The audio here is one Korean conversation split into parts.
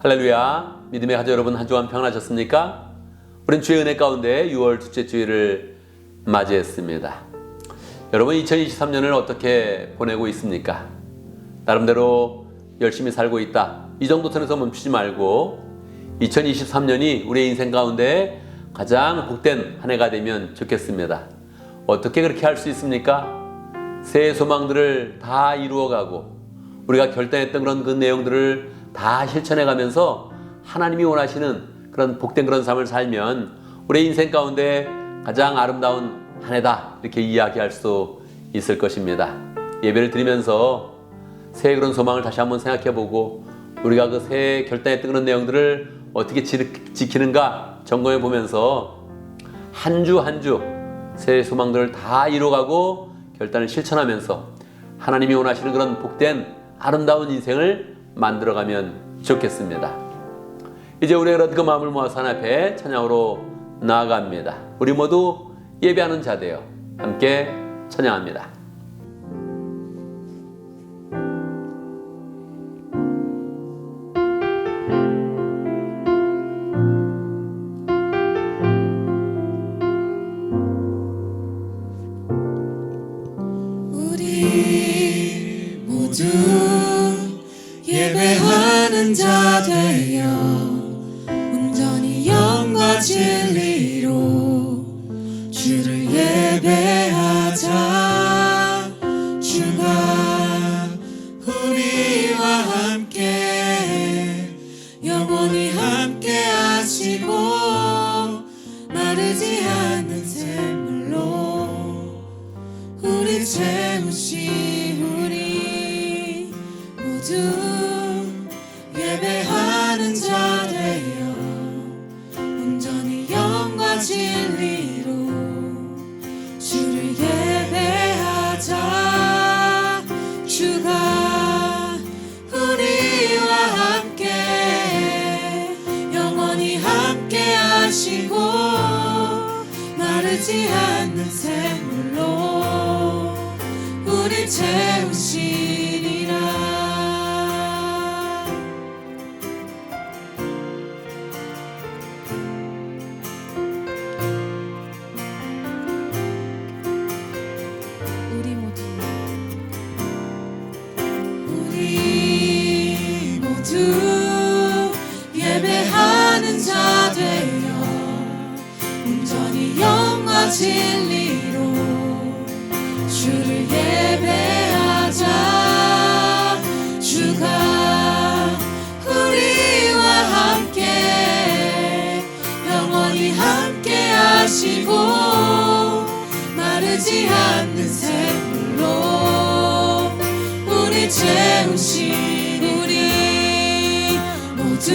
할렐루야. 믿음의 가족 여러분, 한 주간 평안하셨습니까? 우린 주의 은혜 가운데 6월 둘째 주일을 맞이했습니다. 여러분, 2023년을 어떻게 보내고 있습니까? 나름대로 열심히 살고 있다, 이 정도 선에서 멈추지 말고 2023년이 우리의 인생 가운데 가장 복된 한 해가 되면 좋겠습니다. 어떻게 그렇게 할 수 있습니까? 새해 소망들을 다 이루어가고 우리가 결단했던 그런 그 내용들을 다 실천해가면서 하나님이 원하시는 그런 복된 그런 삶을 살면 우리의 인생 가운데 가장 아름다운 한 해다, 이렇게 이야기할 수 있을 것입니다. 예배를 드리면서 새해 그런 소망을 다시 한번 생각해보고 우리가 그 새해 결단했던 그런 내용들을 어떻게 지키는가 점검해 보면서 한 주 한 주 새해 소망들을 다 이루어가고 결단을 실천하면서 하나님이 원하시는 그런 복된 아름다운 인생을 만들어가면 좋겠습니다. 이제 우리가 그 마음을 모아서 하나님 앞에 찬양으로 나아갑니다. 우리 모두 예배하는 자 되어 함께 찬양합니다. 우리 모두 예배하는 자 되어 온전히 영과 진리로 주를 예배하자. 주가 우리와 함께 영원히 함께 하시고 마르지 않는 샘물로 우리 채우시. 우리 모두 예배하는 자 되어 온전히 영과 진리로 주를 예배하자. 주가 우리와 함께 영원히 함께 하시고 마르지 않는 샘물로 우리 채우시리라. 우리 모두 예배하는 자 되어 온전히 영과 진리로 주를 예배하자. 주가 우리와 함께 영원히 함께 하시고 마르지 않는 샘물로 우리 채우시. 우리 모두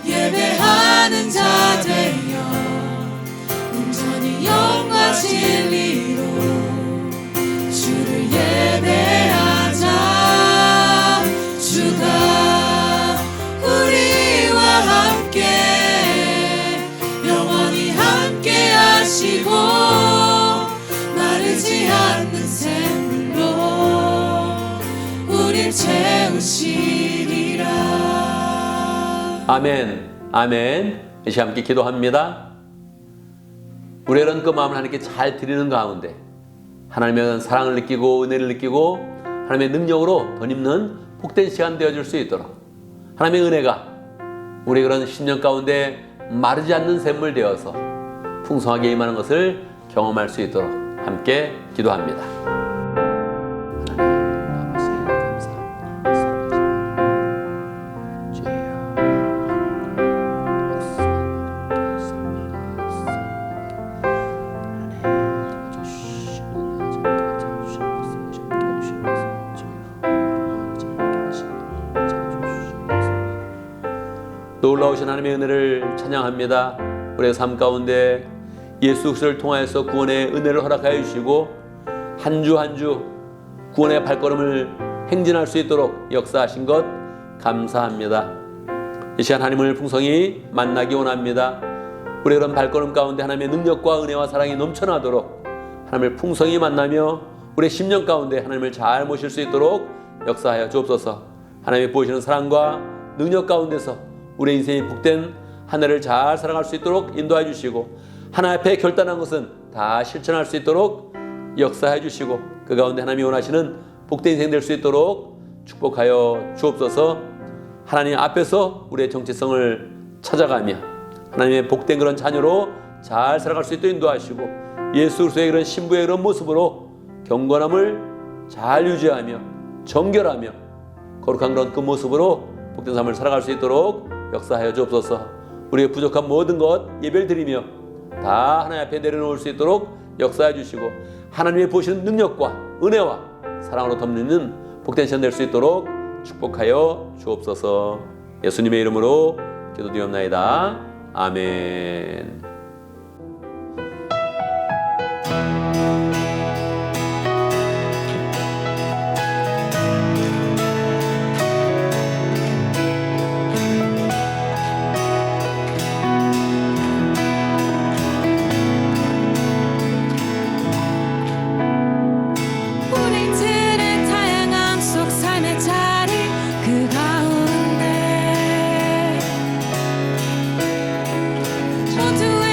예배하는 자 되어 온전히 영과 진리로 주를 예배하자. 주가 우리와 함께 영원히 함께 하시고 마르지 않는 샘물로 우릴 채우시리라. 아멘, 아멘. 이제 함께 기도합니다. 우리는 그 마음을 하나님께 잘 드리는 가운데 하나님의 사랑을 느끼고 은혜를 느끼고 하나님의 능력으로 덧입는 복된 시간 되어줄 수 있도록 하나님의 은혜가 우리 그런 10년 가운데 마르지 않는 샘물 되어서 풍성하게 임하는 것을 경험할 수 있도록 함께 기도합니다. 놀라우신 하나님의 은혜를 찬양합니다. 우리의 삶 가운데 예수 그리스도를 통하여서 구원의 은혜를 허락하여 주시고 한 주 한 주 구원의 발걸음을 행진할 수 있도록 역사하신 것 감사합니다. 이 시간 하나님을 풍성히 만나기 원합니다. 우리의 그런 발걸음 가운데 하나님의 능력과 은혜와 사랑이 넘쳐나도록 하나님을 풍성히 만나며 우리의 10년 가운데 하나님을 잘 모실 수 있도록 역사하여 주옵소서. 하나님이 보이시는 사랑과 능력 가운데서 우리 인생이 복된 한 해를 잘 살아갈 수 있도록 인도해 주시고 하나님 앞에 결단한 것은 다 실천할 수 있도록 역사해 주시고 그 가운데 하나님이 원하시는 복된 인생 될 수 있도록 축복하여 주옵소서. 하나님 앞에서 우리의 정체성을 찾아가며 하나님의 복된 그런 자녀로 잘 살아갈 수 있도록 인도하시고 예수 그리스도의 그런 신부의 그런 모습으로 경건함을 잘 유지하며 정결하며 거룩한 그런 그 모습으로 복된 삶을 살아갈 수 있도록 역사하여 주옵소서. 우리의 부족한 모든 것 예배드리며 다 하나님 앞에 내려놓을 수 있도록 역사해 주시고 하나님의 보시는 능력과 은혜와 사랑으로 덮는 복된 시간 될 수 있도록 축복하여 주옵소서. 예수님의 이름으로 기도드리옵나이다. 아멘. 우리들의 다양함 속 삶의 자리 그 가운데 모두의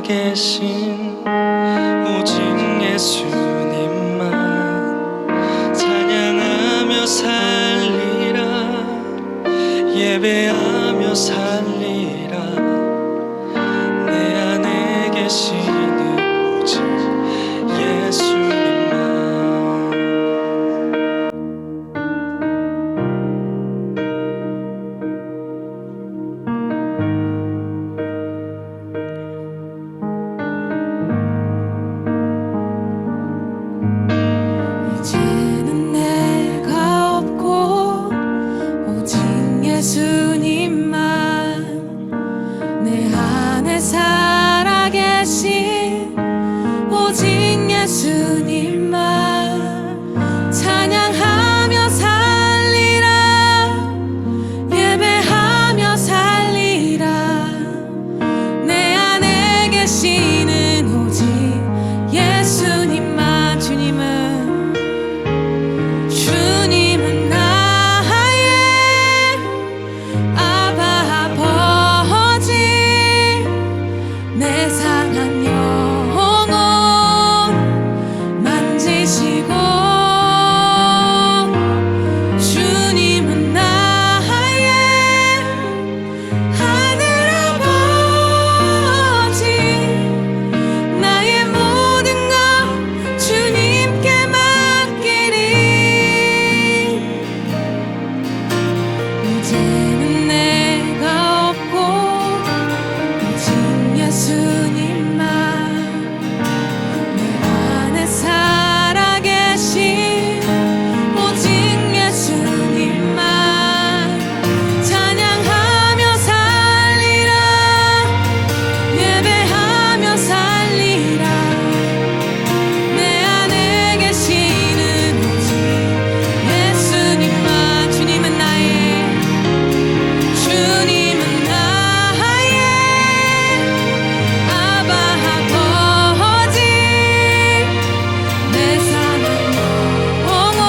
계신 오직 예수님만 찬양하며 살리라 예배하며 살리라 내 안에 계시는 오직 예수님만 이제는 내가 없고 오직 예수님만 내 안에 살아계신 오직 예수님만 찬양하며 살리라 예배하며 살리라 내 안에 계시는 오직 예수님만 주님은 나의 아바 아버지 내 상한 영혼 만지시고 주님은 나의 하늘 아버지 나의 모든 것 주님께 맡기리 이제는 내가 없고 오직 예수님만 내 안에 살아계신 오직 예수님만 찬양하며 살리라 예배하며 살리라 내 안에 계시는 오직 예수님만 주님은 나의 아바 아버지 내 상한 영혼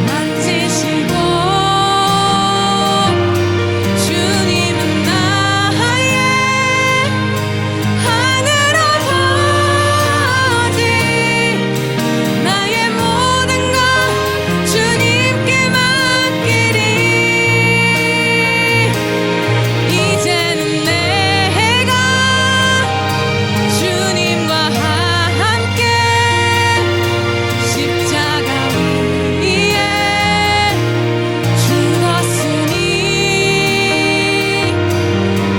만지시고 주님은 나의 하늘 아버지 나의 모든 것 주님께 맡기리 이제는 내가 주님과 함께 십자가 위에 죽었으니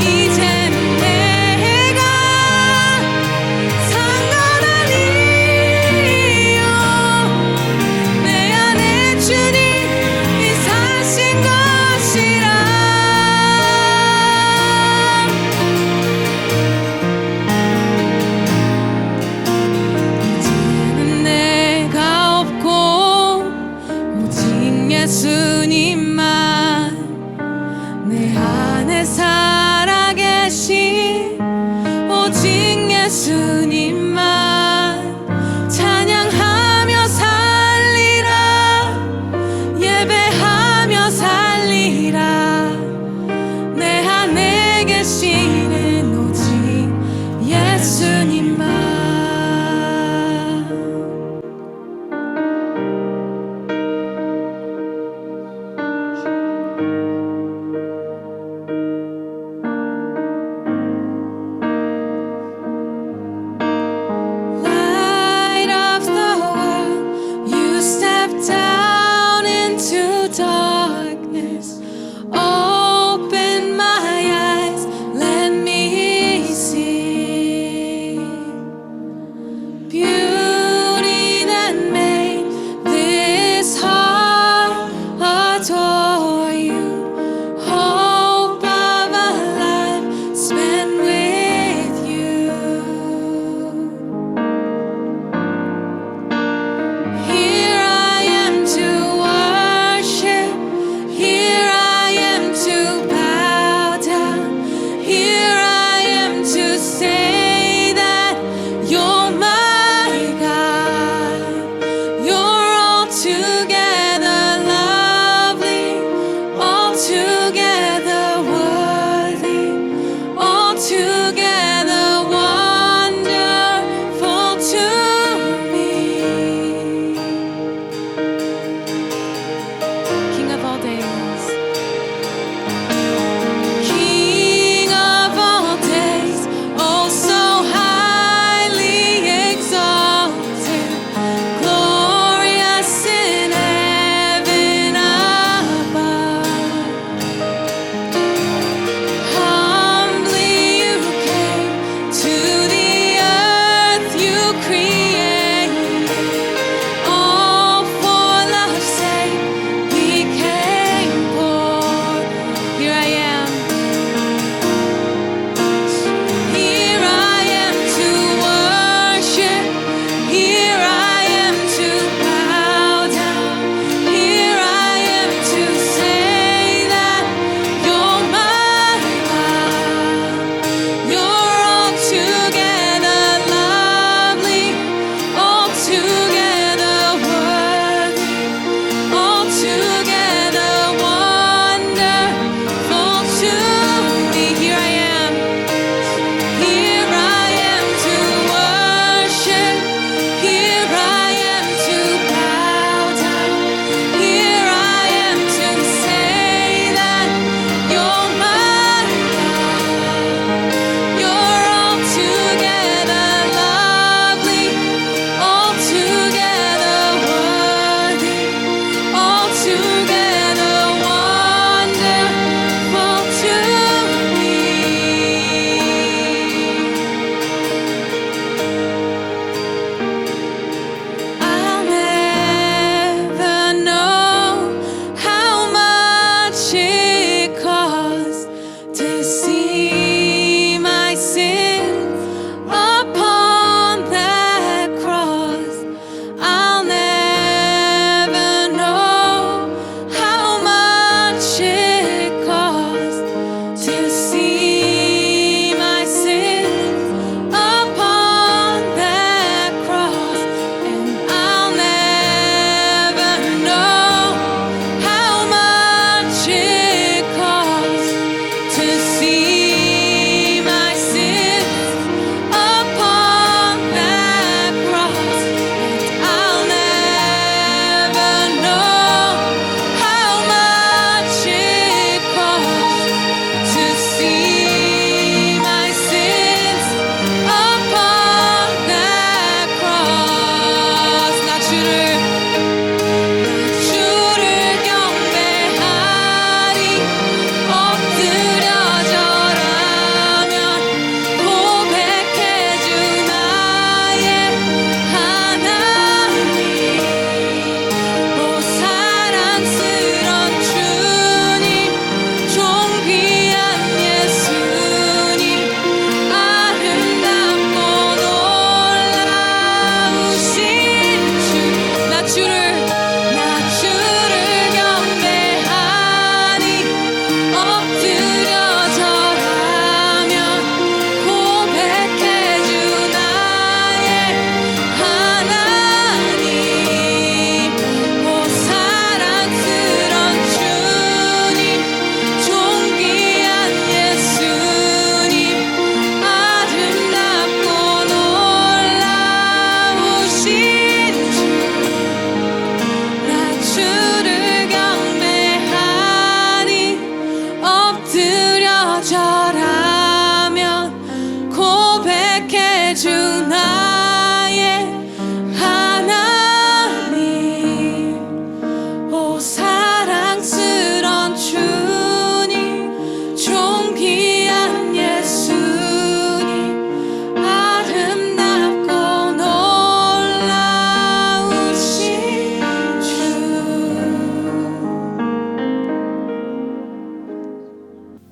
이제는 내가 산 건 아니요 내 안에 주님이 사신 것이라 이제는 내가 없고 오직 예수님만 내 안에 살아계신 오직 예수님만 찬양하며 살리라 예배하며 살리라 내 안에 계시는 오직 예수님만 Light of the world, you step down into darkness. Open my eyes, let me see.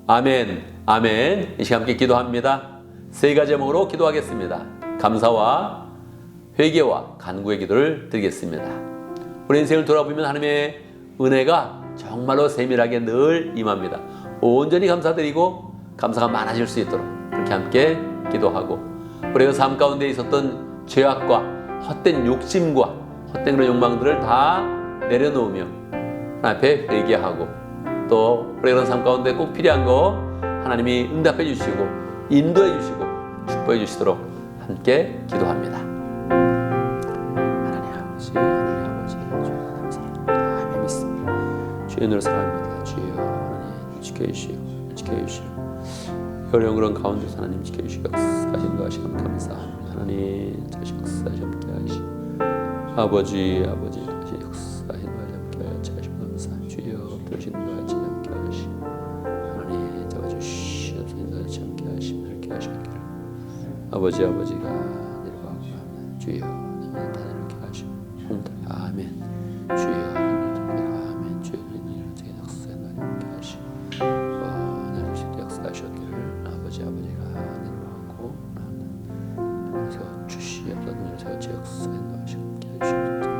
아멘, 아멘. 이 시간 함께 기도합니다. 세 가지 제목으로 기도하겠습니다. 감사와 회개와 간구의 기도를 드리겠습니다. 우리 인생을 돌아보면 하나님의 은혜가 정말로 세밀하게 늘 임합니다. 온전히 감사드리고 감사가 많아질 수 있도록 그렇게 함께 기도하고, 우리가 삶 가운데 있었던 죄악과 헛된 욕심과 헛된 그런 욕망들을 다 내려놓으며 하나님 앞에 회개하고, 또 우리가 그런 삶 가운데 꼭 필요한 거 하나님이 응답해 주시고 인도해 주시고 축복해 주시도록 함께 기도합니다. 하나님 아버지, 하나님 믿습니다. 주의 은혜로 사랑합니다. 주여 하나님 지켜주시오. 어려운 그런 가운데서 하나님 지켜주시고 역사하신 것 하시면 감사합니다. 하나님 다시 역사하시 함께 하시오. 아버지 다시 역사하신 것 함께 하시면 감사합니다. 주여 들으시는 것 같이 함께 하시오. 하나님 잡아주시옵소서. 같이 함께 하시면 이렇게 하시기를. 아버지가 내려가고 합니다. 주여 다 이렇게 하시오. 아멘. 주여 아멘. 주여 이렇게 역사하신 것 함께 하시오. 나를 역사하셨기를. 아버지가 내려가고 그래서 주시옵소서. 제가 제 역사에 넣으시고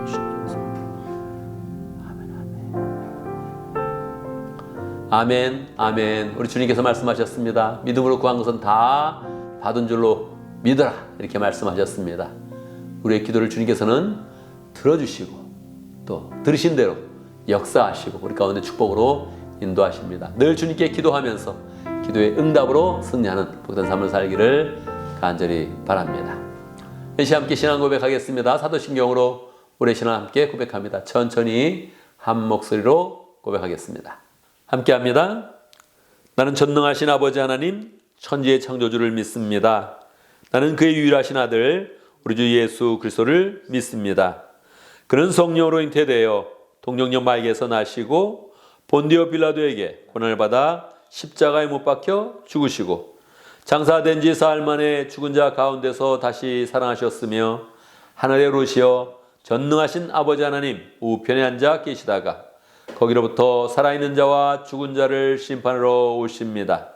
주시옵소서. 아멘. 우리 주님께서 말씀하셨습니다. 믿음으로 구한 것은 다 받은 줄로 믿어라, 이렇게 말씀하셨습니다. 우리의 기도를 주님께서는 들어주시고 또 들으신 대로 역사하시고 우리 가운데 축복으로 인도하십니다. 늘 주님께 기도하면서 기도의 응답으로 승리하는 복된 삶을 살기를 간절히 바랍니다. 이 시간 함께 신앙 고백하겠습니다. 사도신경으로 우리 신앙 함께 고백합니다. 천천히 한 목소리로 고백하겠습니다. 함께합니다. 나는 전능하신 아버지 하나님, 천지의 창조주를 믿습니다. 나는 그의 유일하신 아들 우리 주 예수 그리스도를 믿습니다. 그는 성령으로 잉태되어 동정녀 마리아에게서 나시고 본디오 빌라도에게 고난을 받아 십자가에 못 박혀 죽으시고 장사된 지 사흘 만에 죽은 자 가운데서 다시 살아나셨으며 하늘에 오르시어 전능하신 아버지 하나님 우편에 앉아 계시다가 거기로부터 살아있는 자와 죽은 자를 심판하러 오십니다.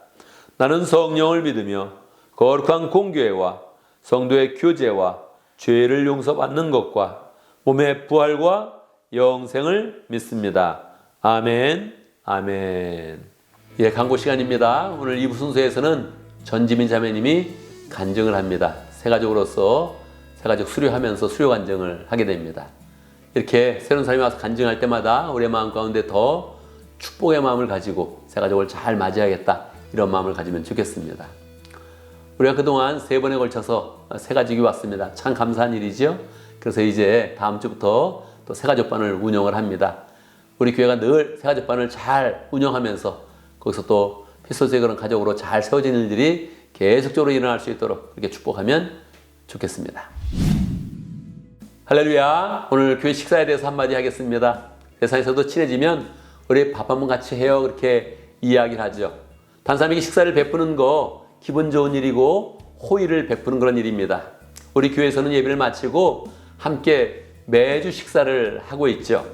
나는 성령을 믿으며 거룩한 공교회와 성도의 교제와 죄를 용서받는 것과 몸의 부활과 영생을 믿습니다. 아멘. 예, 강고 시간입니다. 오늘 2부 순서에서는 전지민 자매님이 간증을 합니다. 새가족으로서 새가족 수료하면서 수료 간증을 하게 됩니다. 이렇게 새로운 사람이 와서 간증할 때마다 우리의 마음 가운데 더 축복의 마음을 가지고 새가족을 잘 맞이하겠다, 이런 마음을 가지면 좋겠습니다. 우리가 그동안 3번에 걸쳐서 새가족이 왔습니다. 참 감사한 일이죠. 그래서 이제 다음 주부터 또 새가족반을 운영을 합니다. 우리 교회가 늘 새가족반을 잘 운영하면서 거기서 또 피소수의 그런 가족으로 잘 세워지는 일들이 계속적으로 일어날 수 있도록 그렇게 축복하면 좋겠습니다. 할렐루야. 오늘 교회 식사에 대해서 한마디 하겠습니다. 세상에서도 친해지면 우리 밥 한번 같이 해요, 그렇게 이야기를 하죠. 단사람에게 식사를 베푸는 거 기분 좋은 일이고 호의를 베푸는 그런 일입니다. 우리 교회에서는 예배를 마치고 함께 매주 식사를 하고 있죠.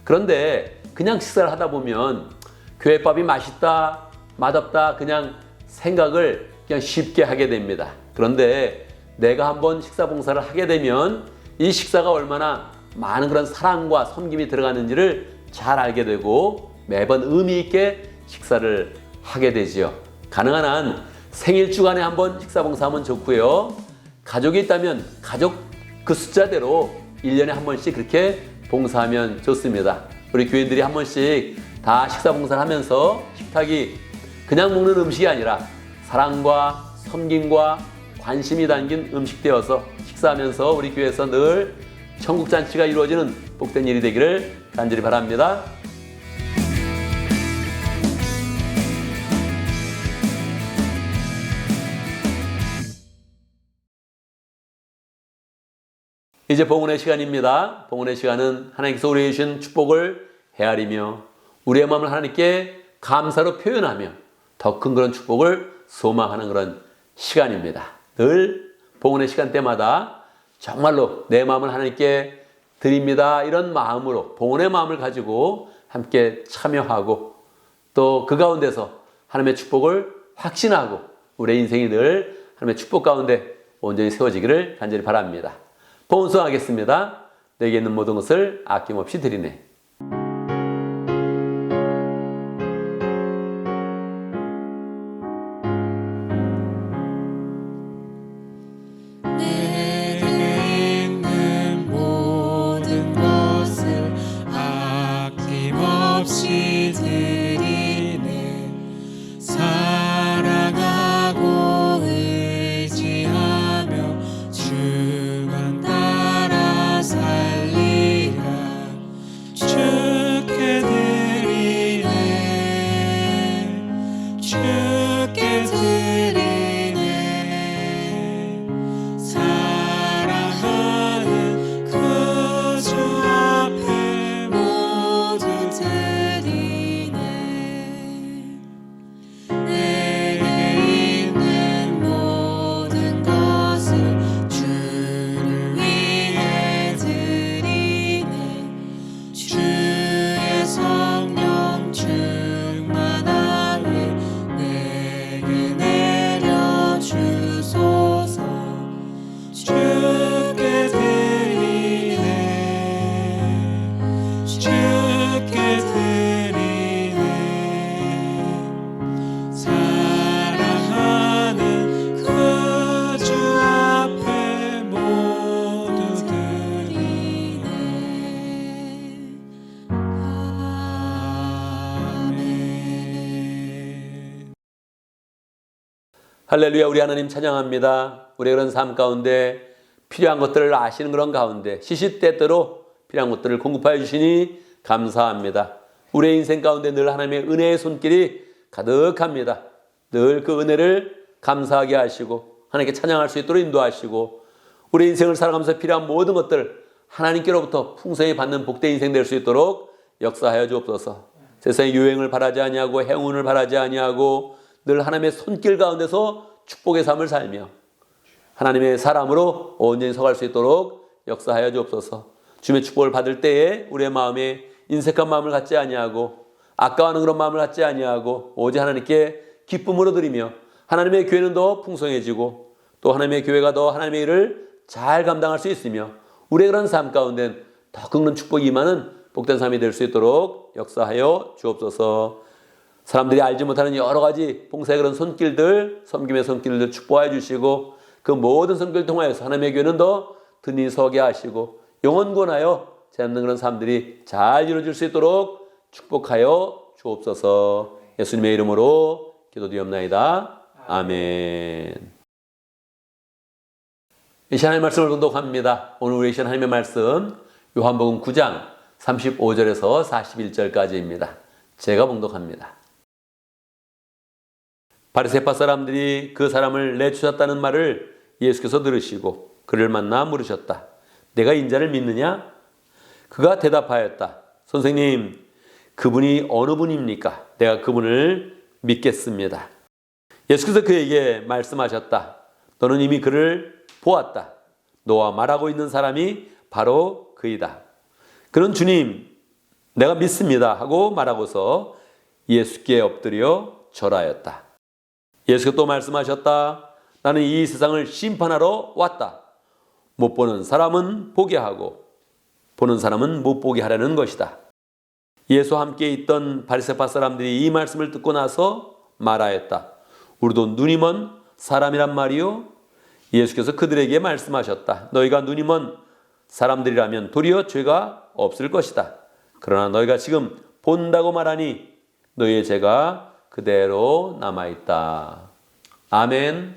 그런데 그냥 식사를 하다 보면 교회밥이 맛있다, 맛없다 그냥 생각을 그냥 쉽게 하게 됩니다. 그런데 내가 한번 식사 봉사를 하게 되면 이 식사가 얼마나 많은 그런 사랑과 섬김이 들어가는지를 잘 알게 되고 매번 의미 있게 식사를 하게 되지요. 가능한 한 생일 주간에 한번 식사 봉사하면 좋고요. 가족이 있다면 가족 그 숫자대로 1년에 한 번씩 그렇게 봉사하면 좋습니다. 우리 교인들이 한 번씩 다 식사 봉사를 하면서 식탁이 그냥 먹는 음식이 아니라 사랑과 섬김과 관심이 담긴 음식 되어서 식사하면서 우리 교회에서 늘 천국잔치가 이루어지는 복된 일이 되기를 간절히 바랍니다. 이제 봉헌의 시간입니다. 봉헌의 시간은 하나님께서 우리에게 주신 축복을 헤아리며 우리의 마음을 하나님께 감사로 표현하며 더 큰 그런 축복을 소망하는 그런 시간입니다. 늘 봉헌의 시간 때마다 정말로 내 마음을 하나님께 드립니다, 이런 마음으로 봉헌의 마음을 가지고 함께 참여하고 또 그 가운데서 하나님의 축복을 확신하고 우리의 인생이 늘 하나님의 축복 가운데 온전히 세워지기를 간절히 바랍니다. 봉헌하겠습니다. 내게 있는 모든 것을 아낌없이 드리네. 내게 있는 모든 것을 아낌없이 드리네. 사랑하고 의지하며 주만 따라 살리라. 주께 드리네. 주께 드리네. 사랑하는 그 주 앞에 모두 드리네. 내게 있는 모든 것을 주를 위해 드리네. 주의 성령 충만하게 내게 내려주소서. 주께 드리네. 주께 드리네. 사랑하는 그 주 앞에 모두 드리네. 아멘. 할렐루야. 우리 하나님 찬양합니다. 우리의 그런 삶 가운데 필요한 것들을 아시는 그런 가운데 시시때때로 필요한 것들을 공급하여 주시니 감사합니다. 우리의 인생 가운데 늘 하나님의 은혜의 손길이 가득합니다. 늘 그 은혜를 감사하게 하시고 하나님께 찬양할 수 있도록 인도하시고 우리 인생을 살아가면서 필요한 모든 것들 하나님께로부터 풍성히 받는 복된 인생 될 수 있도록 역사하여 주옵소서. 세상의 유행을 바라지 아니하고 행운을 바라지 아니하고 늘 하나님의 손길 가운데서 축복의 삶을 살며 하나님의 사람으로 온전히 서갈 수 있도록 역사하여 주옵소서. 주님의 축복을 받을 때에 우리의 마음에 인색한 마음을 갖지 아니하고 아까워하는 그런 마음을 갖지 아니하고 오직 하나님께 기쁨으로 드리며 하나님의 교회는 더 풍성해지고 또 하나님의 교회가 더 하나님의 일을 잘 감당할 수 있으며 우리의 그런 삶 가운데 더 긁는 축복이 임하는 복된 삶이 될 수 있도록 역사하여 주옵소서. 사람들이 알지 못하는 여러 가지 봉사의 그런 손길들, 섬김의 손길들 축복하여 주시고 그 모든 손길을 통하여서 하나님의 교회는 더 든든히 서게 하시고 영원권하여 제압는 그런 삶들이 잘 이루어질 수 있도록 축복하여 주옵소서. 예수님의 이름으로 기도드리옵나이다. 아멘. 이 시간의 말씀을 공독합니다. 오늘 우리 시간 하나님의 말씀 요한복음 9장 35절에서 41절까지입니다. 제가 봉독합니다. 바리새파 사람들이 그 사람을 내쫓았다는 말을 예수께서 들으시고 그를 만나 물으셨다. 내가 인자를 믿느냐? 그가 대답하였다. 선생님, 그분이 어느 분입니까? 내가 그분을 믿겠습니다. 예수께서 그에게 말씀하셨다. 너는 이미 그를 보았다. 너와 말하고 있는 사람이 바로 그이다. 그는 주님, 내가 믿습니다 하고 말하고서 예수께 엎드려 절하였다. 예수께서 또 말씀하셨다. 나는 이 세상을 심판하러 왔다. 못 보는 사람은 보게 하고 보는 사람은 못 보게 하려는 것이다. 예수와 함께 있던 바리새파 사람들이 이 말씀을 듣고 나서 말하였다. 우리도 눈이 먼 사람이란 말이요? 예수께서 그들에게 말씀하셨다. 너희가 눈이 먼 사람들이라면 도리어 죄가 없을 것이다. 그러나 너희가 지금 본다고 말하니 너희의 죄가 그대로 남아있다. 아멘,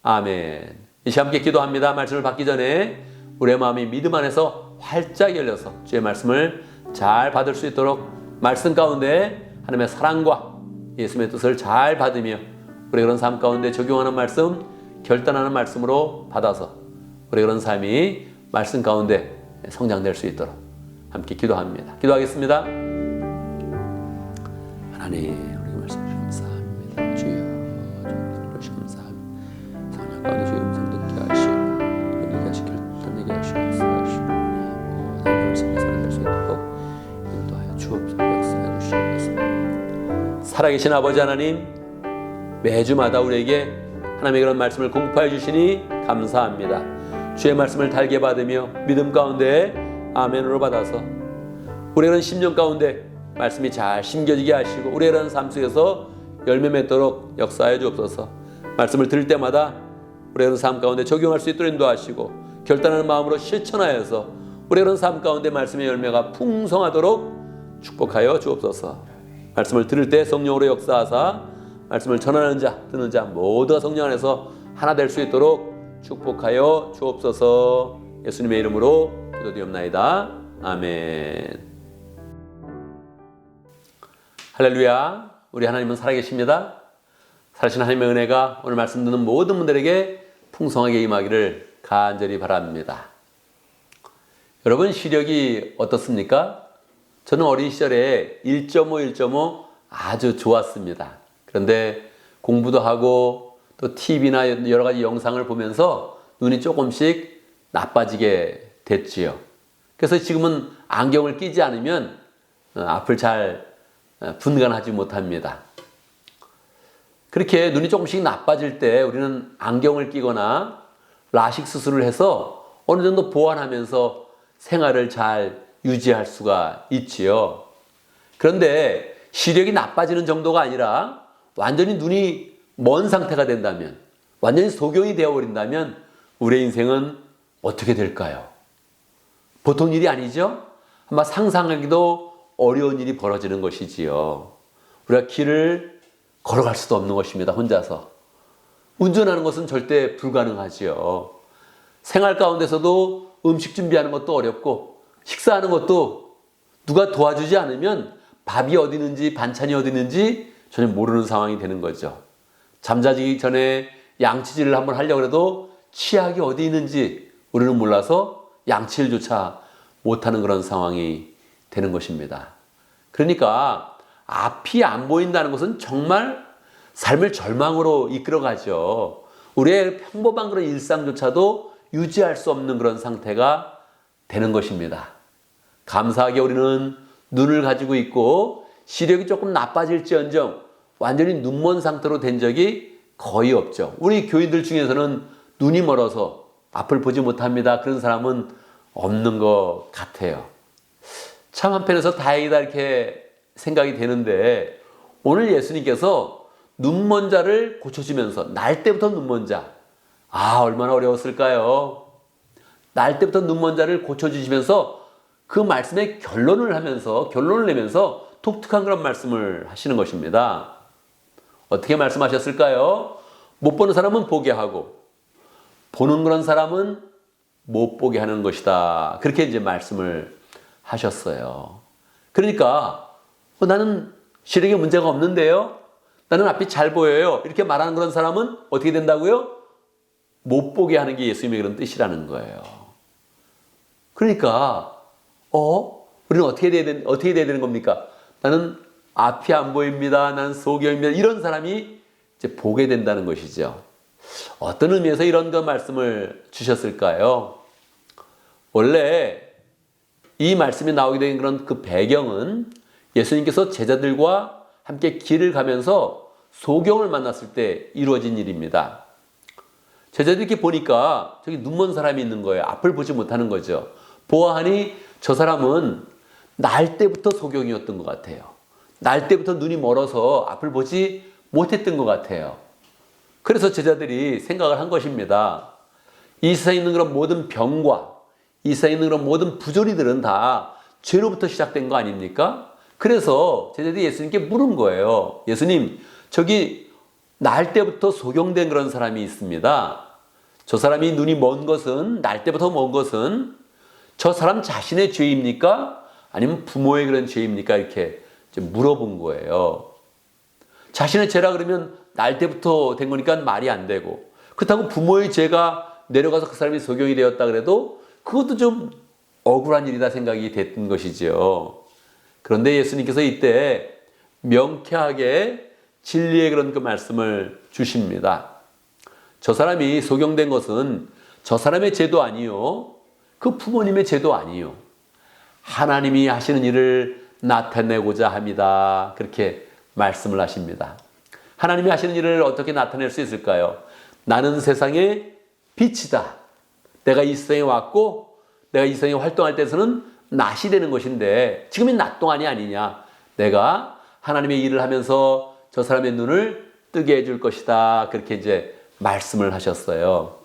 아멘. 이 시간 함께 기도합니다. 말씀을 받기 전에 우리의 마음이 믿음 안에서 활짝 열려서 주의 말씀을 잘 받을 수 있도록 말씀 가운데 하나님의 사랑과 예수님의 뜻을 잘 받으며 우리의 그런 삶 가운데 적용하는 말씀, 결단하는 말씀으로 받아서 우리의 그런 삶이 말씀 가운데 성장될 수 있도록 함께 기도합니다. 기도하겠습니다. 하나님, 우리 말씀 감사합니다. 주여, 주여 감사합니다. 성령 가운데 주의 음성 듣게 하시고 우리에게 하시길 결단하게 하시옵소서. 모든 말씀을 살아낼 수 있도록 인도하여 주옵소서. 역사해 주시옵소서. 살아계신 아버지 하나님, 매주마다 우리에게 하나님의 그런 말씀을 공포해 주시니 감사합니다. 주의 말씀을 달게 받으며 믿음 가운데 아멘으로 받아서 우리의 그런 심령 가운데 말씀이 잘 심겨지게 하시고 우리의 그런 삶 속에서 열매 맺도록 역사해 주옵소서. 말씀을 들을 때마다 우리의 그런 삶 가운데 적용할 수 있도록 인도하시고 결단하는 마음으로 실천하여서 우리의 그런 삶 가운데 말씀의 열매가 풍성하도록 축복하여 주옵소서. 말씀을 들을 때 성령으로 역사하사 말씀을 전하는 자 듣는 자 모두가 성령 안에서 하나 될 수 있도록 축복하여 주옵소서. 예수님의 이름으로 기도드리옵나이다. 아멘. 할렐루야. 우리 하나님은 살아계십니다. 살아계신 하나님의 은혜가 오늘 말씀 듣는 모든 분들에게 풍성하게 임하기를 간절히 바랍니다. 여러분 시력이 어떻습니까? 저는 어린 시절에 1.5 아주 좋았습니다. 그런데 공부도 하고 또 TV나 여러 가지 영상을 보면서 눈이 조금씩 나빠지게 됐지요. 그래서 지금은 안경을 끼지 않으면 앞을 잘 분간하지 못합니다. 그렇게 눈이 조금씩 나빠질 때 우리는 안경을 끼거나 라식 수술을 해서 어느 정도 보완하면서 생활을 잘 유지할 수가 있지요. 그런데 시력이 나빠지는 정도가 아니라 완전히 눈이 먼 상태가 된다면, 완전히 소경이 되어버린다면 우리의 인생은 어떻게 될까요? 보통 일이 아니죠? 아마 상상하기도 어려운 일이 벌어지는 것이지요. 우리가 길을 걸어갈 수도 없는 것입니다. 혼자서. 운전하는 것은 절대 불가능하지요. 생활 가운데서도 음식 준비하는 것도 어렵고 식사하는 것도 누가 도와주지 않으면 밥이 어디 있는지 반찬이 어디 있는지 전혀 모르는 상황이 되는 거죠. 잠자기 전에 양치질을 한번 하려고 해도 치약이 어디 있는지 우리는 몰라서 양치질조차 못하는 그런 상황이 되는 것입니다. 그러니까 앞이 안 보인다는 것은 정말 삶을 절망으로 이끌어가죠. 우리의 평범한 그런 일상조차도 유지할 수 없는 그런 상태가 되는 것입니다. 감사하게 우리는 눈을 가지고 있고 시력이 조금 나빠질지언정 완전히 눈먼 상태로 된 적이 거의 없죠. 우리 교인들 중에서는 눈이 멀어서 앞을 보지 못합니다. 그런 사람은 없는 것 같아요. 참 한편에서 다행이다 이렇게 생각이 되는데 오늘 예수님께서 눈먼 자를 고쳐주면서 날 때부터 눈먼 자, 얼마나 어려웠을까요? 날 때부터 눈먼 자를 고쳐주시면서 그 말씀의 결론을 내면서 독특한 그런 말씀을 하시는 것입니다. 어떻게 말씀하셨을까요? 못 보는 사람은 보게 하고 보는 그런 사람은 못 보게 하는 것이다. 그렇게 이제 말씀을 하셨어요. 그러니까 나는 시력에 문제가 없는데요. 나는 앞이 잘 보여요. 이렇게 말하는 그런 사람은 어떻게 된다고요? 못 보게 하는 게 예수님의 그런 뜻이라는 거예요. 그러니까 우리는 어떻게 돼야 되는 겁니까? 나는 앞이 안 보입니다. 나는 소경입니다. 이런 사람이 이제 보게 된다는 것이죠. 어떤 의미에서 이런 그 말씀을 주셨을까요? 원래 이 말씀이 나오게 된 그런 그 배경은 예수님께서 제자들과 함께 길을 가면서 소경을 만났을 때 이루어진 일입니다. 제자들이 이렇게 보니까 저기 눈먼 사람이 있는 거예요. 앞을 보지 못하는 거죠. 보아하니 저 사람은 날 때부터 소경이었던 것 같아요. 날 때부터 눈이 멀어서 앞을 보지 못했던 것 같아요. 그래서 제자들이 생각을 한 것입니다. 이 세상에 있는 그런 모든 병과 이 세상에 있는 그런 모든 부조리들은 다 죄로부터 시작된 거 아닙니까? 그래서 제자들이 예수님께 물은 거예요. 예수님, 저기 날 때부터 소경된 그런 사람이 있습니다. 저 사람이 눈이 먼 것은, 날 때부터 먼 것은 저 사람 자신의 죄입니까? 아니면 부모의 그런 죄입니까? 이렇게 물어본 거예요. 자신의 죄라 그러면 날 때부터 된 거니까 말이 안 되고, 그렇다고 부모의 죄가 내려가서 그 사람이 소경이 되었다 그래도 그것도 좀 억울한 일이다 생각이 됐던 것이죠. 그런데 예수님께서 이때 명쾌하게 진리의 그런 그 말씀을 주십니다. 저 사람이 소경된 것은 저 사람의 죄도 아니요, 그 부모님의 죄도 아니요, 하나님이 하시는 일을 나타내고자 합니다. 그렇게 말씀을 하십니다. 하나님이 하시는 일을 어떻게 나타낼 수 있을까요? 나는 세상의 빛이다. 내가 이 세상에 왔고 내가 이 세상에 활동할 때서는 낮이 되는 것인데 지금이 낮 동안이 아니냐. 내가 하나님의 일을 하면서 저 사람의 눈을 뜨게 해줄 것이다. 그렇게 이제 말씀을 하셨어요.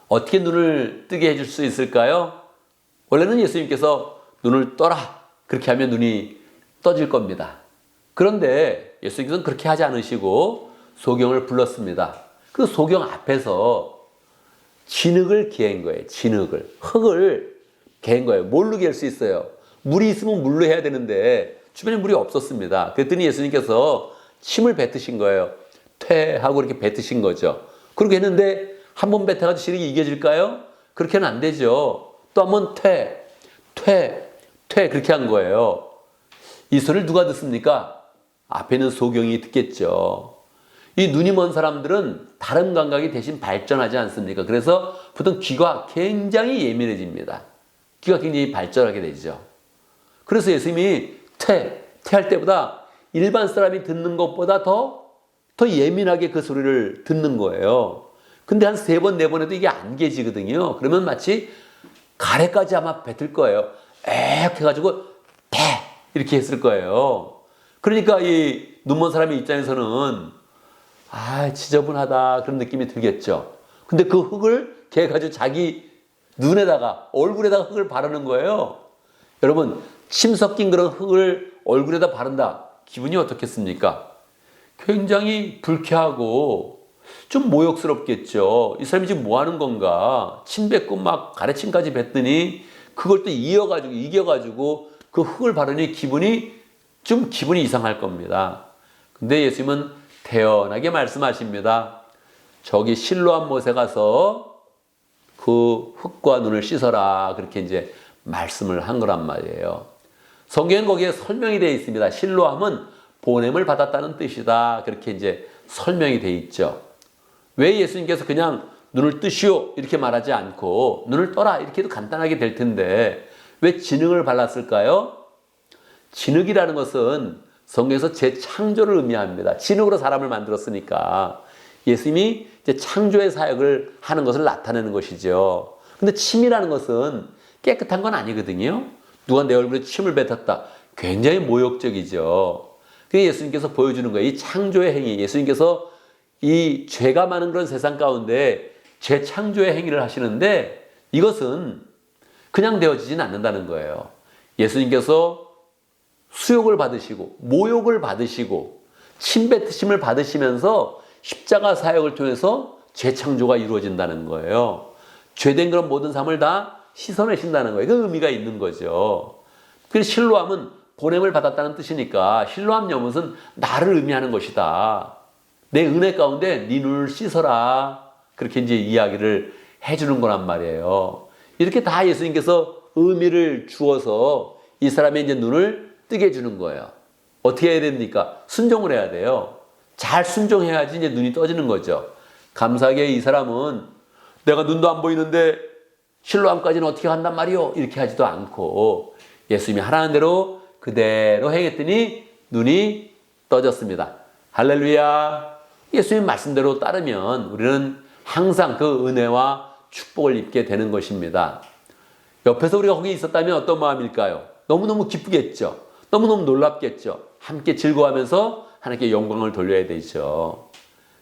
어떻게 눈을 뜨게 해줄 수 있을까요? 원래는 예수님께서 눈을 떠라. 그렇게 하면 눈이 떠질 겁니다. 그런데 예수님께서는 그렇게 하지 않으시고 소경을 불렀습니다. 그 소경 앞에서 진흙을 개인 거예요. 진흙을. 흙을 개인 거예요. 뭘로 개일 수 있어요? 물이 있으면 물로 해야 되는데 주변에 물이 없었습니다. 그랬더니 예수님께서 침을 뱉으신 거예요. 퇴하고 이렇게 뱉으신 거죠. 그렇게 했는데 한 번 뱉어가지고 진흙이 이겨질까요? 그렇게는 안 되죠. 또 한 번 퇴 그렇게 한 거예요. 이 소리를 누가 듣습니까? 앞에 있는 소경이 듣겠죠. 이 눈이 먼 사람들은 다른 감각이 대신 발전하지 않습니까? 그래서 보통 귀가 굉장히 예민해집니다. 귀가 굉장히 발전하게 되죠. 그래서 예수님이 퇴할 때보다 일반 사람이 듣는 것보다 더 예민하게 그 소리를 듣는 거예요. 근데 한 3번, 4번 해도 이게 안 깨지거든요. 그러면 마치 가래까지 아마 뱉을 거예요. 엑 해가지고 대 이렇게 했을 거예요. 그러니까 이 눈먼 사람의 입장에서는 지저분하다 그런 느낌이 들겠죠. 근데 그 흙을 개가지고 자기 눈에다가 얼굴에다가 흙을 바르는 거예요. 여러분 침 섞인 그런 흙을 얼굴에다 바른다. 기분이 어떻겠습니까? 굉장히 불쾌하고 좀 모욕스럽겠죠. 이 사람이 지금 뭐 하는 건가? 침 뱉고 막 가래침까지 뱉더니 그걸 또 이겨가지고 그 흙을 바르니 기분이 이상할 겁니다. 근데 예수님은 태연하게 말씀하십니다. 저기 실로암 못에 가서 그 흙과 눈을 씻어라. 그렇게 이제 말씀을 한 거란 말이에요. 성경엔 거기에 설명이 되어 있습니다. 실로암은 보냄을 받았다는 뜻이다. 그렇게 이제 설명이 되어 있죠. 왜 예수님께서 그냥 눈을 뜨시오 이렇게 말하지 않고 눈을 떠라 이렇게 해도 간단하게 될 텐데 왜 진흙을 발랐을까요? 진흙이라는 것은 성경에서 재창조를 의미합니다. 진흙으로 사람을 만들었으니까 예수님이 이제 창조의 사역을 하는 것을 나타내는 것이죠. 근데 침이라는 것은 깨끗한 건 아니거든요. 누가 내 얼굴에 침을 뱉었다. 굉장히 모욕적이죠. 그게 예수님께서 보여주는 거예요. 이 창조의 행위. 예수님께서 이 죄가 많은 그런 세상 가운데 재창조의 행위를 하시는데 이것은 그냥 되어지진 않는다는 거예요. 예수님께서 수욕을 받으시고 모욕을 받으시고 침뱉으심을 받으시면서 십자가 사역을 통해서 재창조가 이루어진다는 거예요. 죄된 그런 모든 삶을 다 씻어내신다는 거예요. 그 의미가 있는 거죠. 그래서 실로암은 보냄을 받았다는 뜻이니까 실로암 여못은 나를 의미하는 것이다. 내 은혜 가운데 네 눈을 씻어라. 그렇게 이제 이야기를 해주는 거란 말이에요. 이렇게 다 예수님께서 의미를 주어서 이 사람의 이제 눈을 뜨게 해주는 거예요. 어떻게 해야 됩니까? 순종을 해야 돼요. 잘 순종해야지 이제 눈이 떠지는 거죠. 감사하게 이 사람은 내가 눈도 안 보이는데 실로암까지는 어떻게 한단 말이요? 이렇게 하지도 않고 예수님이 하라는 대로 그대로 행했더니 눈이 떠졌습니다. 할렐루야. 예수님 말씀대로 따르면 우리는 항상 그 은혜와 축복을 입게 되는 것입니다. 옆에서 우리가 거기 있었다면 어떤 마음일까요? 너무너무 기쁘겠죠. 너무너무 놀랍겠죠. 함께 즐거워하면서 하나님께 영광을 돌려야 되죠.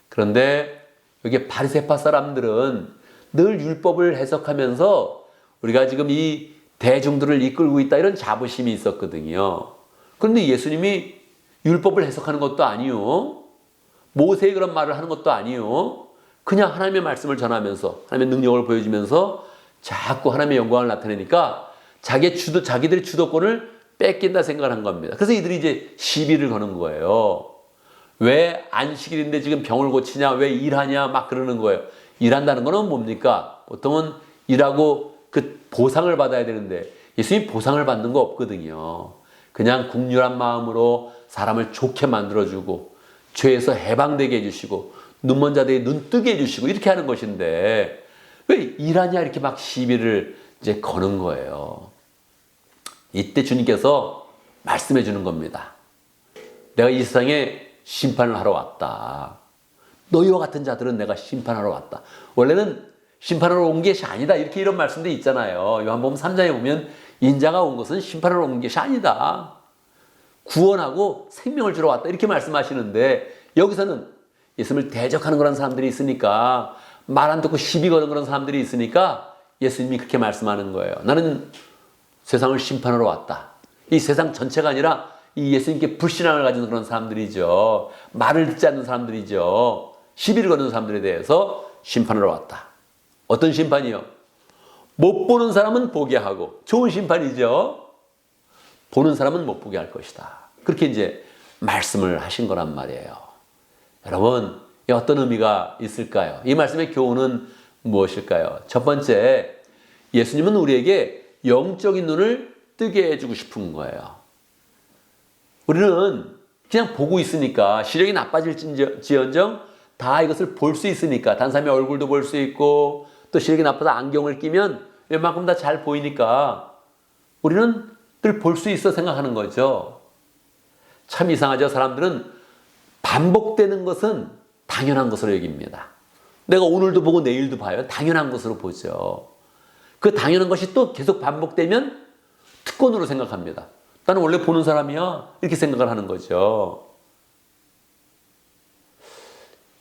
그런데 여기 바리새파 사람들은 늘 율법을 해석하면서 우리가 지금 이 대중들을 이끌고 있다 이런 자부심이 있었거든요. 그런데 예수님이 율법을 해석하는 것도 아니요. 모세의 그런 말을 하는 것도 아니요. 그냥 하나님의 말씀을 전하면서 하나님의 능력을 보여주면서 자꾸 하나님의 영광을 나타내니까 자기들의 주도권을 뺏긴다 생각을 한 겁니다. 그래서 이들이 이제 시비를 거는 거예요. 왜 안식일인데 지금 병을 고치냐? 왜 일하냐? 막 그러는 거예요. 일한다는 거는 뭡니까? 보통은 일하고 그 보상을 받아야 되는데 예수님이 보상을 받는 거 없거든요. 그냥 국률한 마음으로 사람을 좋게 만들어주고 죄에서 해방되게 해주시고 눈먼 자들이 눈 뜨게 해주시고 이렇게 하는 것인데 왜 일하냐 이렇게 막 시비를 이제 거는 거예요. 이때 주님께서 말씀해 주는 겁니다. 내가 이 세상에 심판을 하러 왔다. 너희와 같은 자들은 내가 심판하러 왔다. 원래는 심판하러 온 것이 아니다. 이렇게 이런 말씀도 있잖아요. 요한복음 3장에 보면 인자가 온 것은 심판하러 온 것이 아니다. 구원하고 생명을 주러 왔다. 이렇게 말씀하시는데 여기서는 예수님을 대적하는 그런 사람들이 있으니까 말 안 듣고 시비 거는 그런 사람들이 있으니까 예수님이 그렇게 말씀하는 거예요. 나는 세상을 심판하러 왔다. 이 세상 전체가 아니라 이 예수님께 불신앙을 가진 그런 사람들이죠. 말을 듣지 않는 사람들이죠. 시비를 거는 사람들에 대해서 심판하러 왔다. 어떤 심판이요? 못 보는 사람은 보게 하고, 좋은 심판이죠. 보는 사람은 못 보게 할 것이다. 그렇게 이제 말씀을 하신 거란 말이에요. 여러분, 어떤 의미가 있을까요? 이 말씀의 교훈은 무엇일까요? 첫 번째, 예수님은 우리에게 영적인 눈을 뜨게 해주고 싶은 거예요. 우리는 그냥 보고 있으니까 시력이 나빠질지언정 다 이것을 볼 수 있으니까, 다른 사람의 얼굴도 볼 수 있고 또 시력이 나빠서 안경을 끼면 웬만큼 다 잘 보이니까 우리는 늘 볼 수 있어 생각하는 거죠. 참 이상하죠. 사람들은 반복되는 것은 당연한 것으로 여깁니다. 내가 오늘도 보고 내일도 봐요. 당연한 것으로 보죠. 그 당연한 것이 또 계속 반복되면 특권으로 생각합니다. 나는 원래 보는 사람이야. 이렇게 생각을 하는 거죠.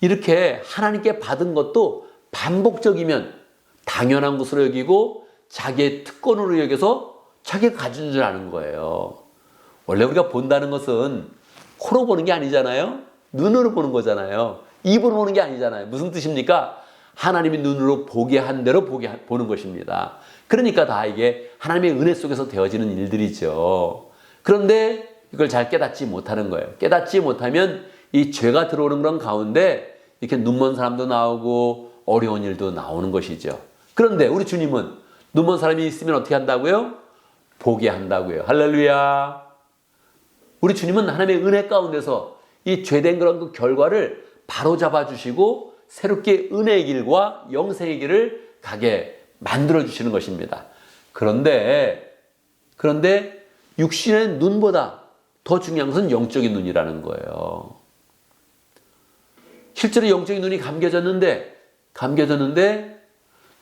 이렇게 하나님께 받은 것도 반복적이면 당연한 것으로 여기고 자기의 특권으로 여겨서 자기가 가진 줄 아는 거예요. 원래 우리가 본다는 것은 코로 보는 게 아니잖아요. 눈으로 보는 거잖아요. 입으로 보는 게 아니잖아요. 무슨 뜻입니까? 하나님이 눈으로 보게 한 대로 보는 것입니다. 그러니까 다 이게 하나님의 은혜 속에서 되어지는 일들이죠. 그런데 이걸 잘 깨닫지 못하는 거예요. 깨닫지 못하면 이 죄가 들어오는 그런 가운데 이렇게 눈먼 사람도 나오고 어려운 일도 나오는 것이죠. 그런데 우리 주님은 눈먼 사람이 있으면 어떻게 한다고요? 보게 한다고요. 할렐루야. 우리 주님은 하나님의 은혜 가운데서 이 죄된 그런 그 결과를 바로 잡아주시고 새롭게 은혜의 길과 영생의 길을 가게 만들어주시는 것입니다. 그런데 육신의 눈보다 더 중요한 것은 영적인 눈이라는 거예요. 실제로 영적인 눈이 감겨졌는데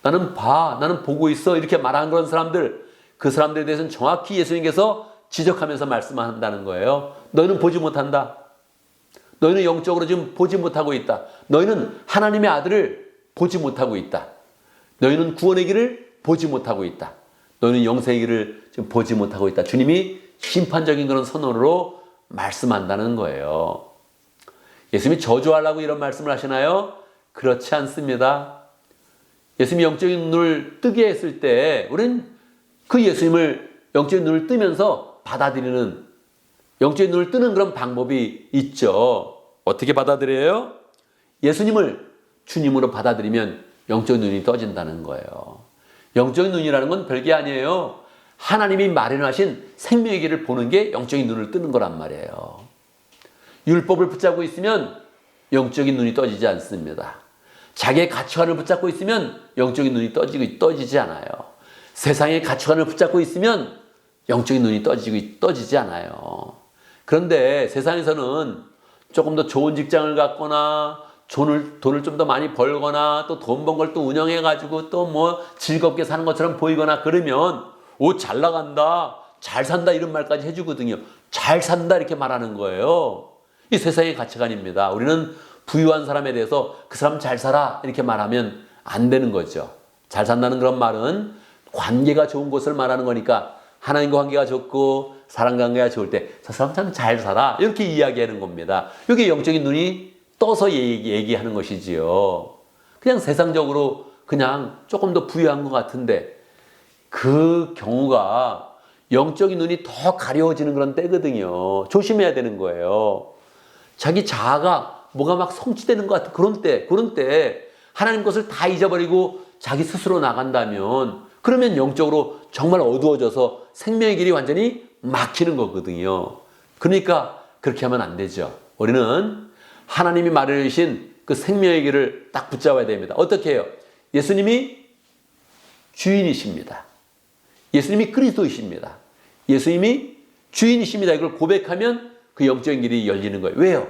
나는 보고 있어 이렇게 말하는 그런 사람들, 그 사람들에 대해서는 정확히 예수님께서 지적하면서 말씀한다는 거예요. 너희는 보지 못한다. 너희는 영적으로 지금 보지 못하고 있다. 너희는 하나님의 아들을 보지 못하고 있다. 너희는 구원의 길을 보지 못하고 있다. 너희는 영생의 길을 지금 보지 못하고 있다. 주님이 심판적인 그런 선언으로 말씀한다는 거예요. 예수님이 저주하려고 이런 말씀을 하시나요? 그렇지 않습니다. 예수님이 영적인 눈을 뜨게 했을 때 우리는 그 예수님을 영적인 눈을 뜨면서 받아들이는, 영적인 눈을 뜨는 그런 방법이 있죠. 어떻게 받아들여요? 예수님을 주님으로 받아들이면 영적인 눈이 떠진다는 거예요. 영적인 눈이라는 건 별게 아니에요. 하나님이 마련하신 생명의 길을 보는 게 영적인 눈을 뜨는 거란 말이에요. 율법을 붙잡고 있으면 영적인 눈이 떠지지 않습니다. 자기의 가치관을 붙잡고 있으면 영적인 눈이 떠지지 않아요. 세상의 가치관을 붙잡고 있으면 영적인 눈이 떠지지 않아요. 그런데 세상에서는 조금 더 좋은 직장을 갖거나 돈을 좀 더 많이 벌거나 또 돈 번 걸 또 운영해가지고 또 뭐 즐겁게 사는 것처럼 보이거나 그러면 잘 나간다, 잘 산다 이런 말까지 해주거든요. 잘 산다 이렇게 말하는 거예요. 이 세상의 가치관입니다. 우리는 부유한 사람에 대해서 그 사람 잘 살아 이렇게 말하면 안 되는 거죠. 잘 산다는 그런 말은 관계가 좋은 것을 말하는 거니까 하나님과 관계가 좋고 사람 관계가 좋을 때 저 사람 참 잘 살아 이렇게 이야기하는 겁니다. 이게 영적인 눈이 떠서 얘기하는 것이지요. 그냥 세상적으로 그냥 조금 더 부유한 것 같은데 그 경우가 영적인 눈이 더 가려워지는 그런 때거든요. 조심해야 되는 거예요. 자기 자아가 뭐가 막 성취되는 것 같은 그런 때 하나님 것을 다 잊어버리고 자기 스스로 나간다면 그러면 영적으로 정말 어두워져서 생명의 길이 완전히 막히는 거거든요. 그러니까 그렇게 하면 안 되죠. 우리는 하나님이 마련하신 그 생명의 길을 딱 붙잡아야 됩니다. 어떻게 해요? 예수님이 주인이십니다. 예수님이 그리스도이십니다. 예수님이 주인이십니다. 이걸 고백하면 그 영적인 길이 열리는 거예요. 왜요?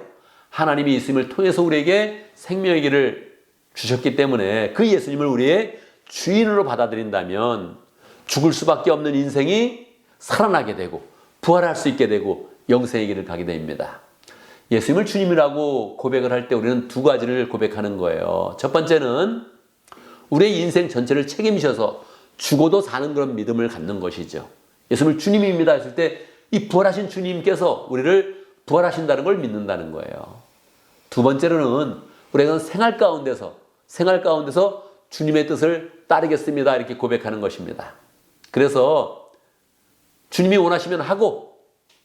하나님이 예수님을 통해서 우리에게 생명의 길을 주셨기 때문에 그 예수님을 우리의 주인으로 받아들인다면 죽을 수밖에 없는 인생이 살아나게 되고 부활할 수 있게 되고 영생의 길을 가게 됩니다. 예수님을 주님이라고 고백을 할 때 우리는 두 가지를 고백하는 거예요. 첫 번째는 우리의 인생 전체를 책임지셔서 죽어도 사는 그런 믿음을 갖는 것이죠. 예수님을 주님입니다 했을 때 이 부활하신 주님께서 우리를 부활하신다는 걸 믿는다는 거예요. 두 번째로는 우리가 생활 가운데서 주님의 뜻을 따르겠습니다 이렇게 고백하는 것입니다. 그래서 주님이 원하시면 하고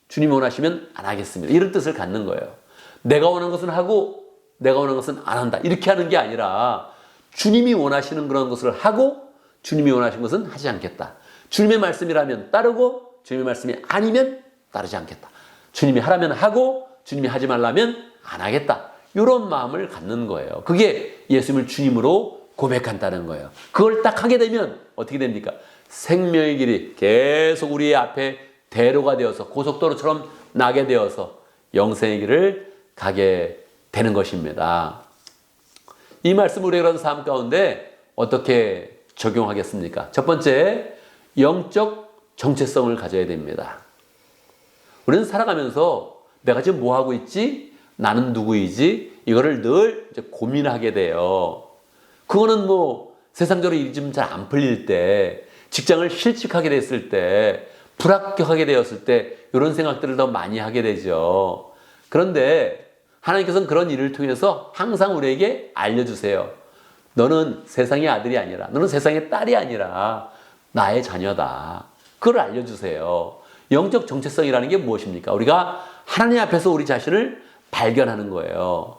주님이 원하시면 안 하겠습니다. 이런 뜻을 갖는 거예요. 내가 원하는 것은 하고 내가 원하는 것은 안 한다. 이렇게 하는 게 아니라 주님이 원하시는 그런 것을 하고 주님이 원하시는 것은 하지 않겠다. 주님의 말씀이라면 따르고 주님의 말씀이 아니면 따르지 않겠다. 주님이 하라면 하고 주님이 하지 말라면 안 하겠다. 이런 마음을 갖는 거예요. 그게 예수님을 주님으로 고백한다는 거예요. 그걸 딱 하게 되면 어떻게 됩니까? 생명의 길이 계속 우리 앞에 대로가 되어서 고속도로처럼 나게 되어서 영생의 길을 가게 되는 것입니다. 이 말씀을 우리가 그런 삶 가운데 어떻게 적용하겠습니까? 첫 번째, 영적 정체성을 가져야 됩니다. 우리는 살아가면서 내가 지금 뭐 하고 있지? 나는 누구이지? 이거를 늘 이제 고민하게 돼요. 그거는 뭐 세상적으로 일이 좀 잘 안 풀릴 때, 직장을 실직하게 됐을 때, 불합격하게 되었을 때 이런 생각들을 더 많이 하게 되죠. 그런데 하나님께서는 그런 일을 통해서 항상 우리에게 알려주세요. 너는 세상의 아들이 아니라, 너는 세상의 딸이 아니라 나의 자녀다. 그걸 알려주세요. 영적 정체성이라는 게 무엇입니까? 우리가 하나님 앞에서 우리 자신을 발견하는 거예요.